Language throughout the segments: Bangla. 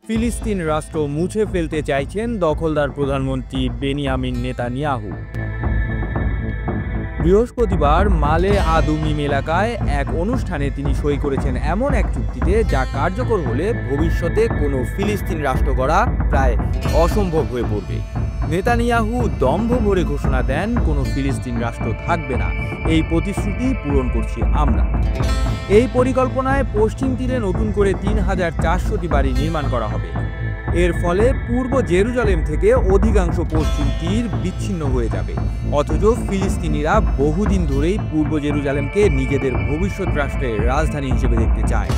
ফিলিস্তিন রাষ্ট্র মুছে ফেলতে চাইছেন দখলদার প্রধানমন্ত্রী বেনিয়ামিন নেতানিয়াহু। বৃহস্পতিবার মালে আদুমিম এলাকায় এক অনুষ্ঠানে তিনি সই করেছেন এমন এক চুক্তিতে যা কার্যকর হলে ভবিষ্যতে কোনো ফিলিস্তিন রাষ্ট্র গড়া প্রায় অসম্ভব হয়ে পড়বে। নেতানিয়াহু দম্ভ ভরে ঘোষণা দেন, কোনো ফিলিস্তিন রাষ্ট্র থাকবে না, এই প্রতিশ্রুতি পূরণ করছি আমরা। এই পরিকল্পনায় পশ্চিম তীরে নতুন করে ৩,৪০০টি বাড়ি নির্মাণ করা হবে। এর ফলে পূর্ব জেরুজালেম থেকে অধিকাংশ পশ্চিম তীর বিচ্ছিন্ন হয়ে যাবে। অথচ ফিলিস্তিনিরা বহুদিন ধরেই পূর্ব জেরুজালেমকে নিজেদের ভবিষ্যৎ রাষ্ট্রের রাজধানী হিসেবে দেখতে চায়।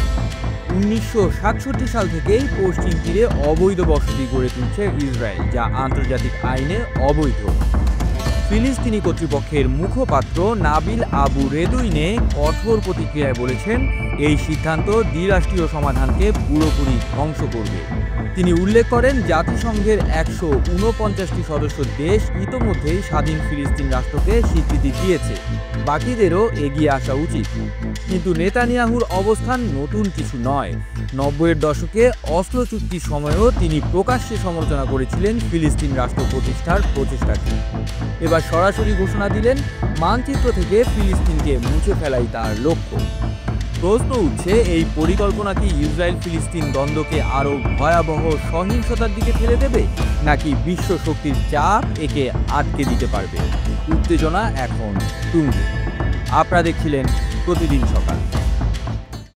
১৯৬৭ সাল থেকেই পশ্চিম তীরে অবৈধ বসতি গড়ে তুলছে ইসরায়েল, যা আন্তর্জাতিক আইনে অবৈধ। ফিলিস্তিনি কর্তৃপক্ষের মুখপাত্র নাবিল আবু রেদুইনে কঠোর প্রতিক্রিয়ায় বলেছেন, এই সিদ্ধান্ত দ্বিরাষ্ট্রীয় সমাধানকে পুরোপুরি ধ্বংস করবে। তিনি উল্লেখ করেন, জাতিসংঘের ১৪৯টি সদস্য দেশ ইতোমধ্যেই স্বাধীন ফিলিস্তিন রাষ্ট্রকে স্বীকৃতি দিয়েছে, বাকিদেরও এগিয়ে আসা উচিত। কিন্তু নেতানিয়াহুর অবস্থান নতুন কিছু নয়। ৯০-এর দশকে অসলো চুক্তির সময়ও তিনি প্রকাশ্যে সমালোচনা করেছিলেন ফিলিস্তিন রাষ্ট্র প্রতিষ্ঠার প্রচেষ্টাকে। এবার সরাসরি ঘোষণা দিলেন, মানচিত্র থেকে ফিলিস্তিনকে মুছে ফেলাই তার লক্ষ্য। প্রশ্ন উঠছে, এই পরিকল্পনা কি ইসরায়েল ফিলিস্তিন দ্বন্দ্বকে আরও ভয়াবহ সহিংসতার দিকে ঠেলে দেবে, নাকি বিশ্ব শক্তির চাপ একে আটকে দিতে পারবে? উত্তেজনা এখন তুঙ্গে। আপনারা দেখছিলেন প্রতিদিন সকাল।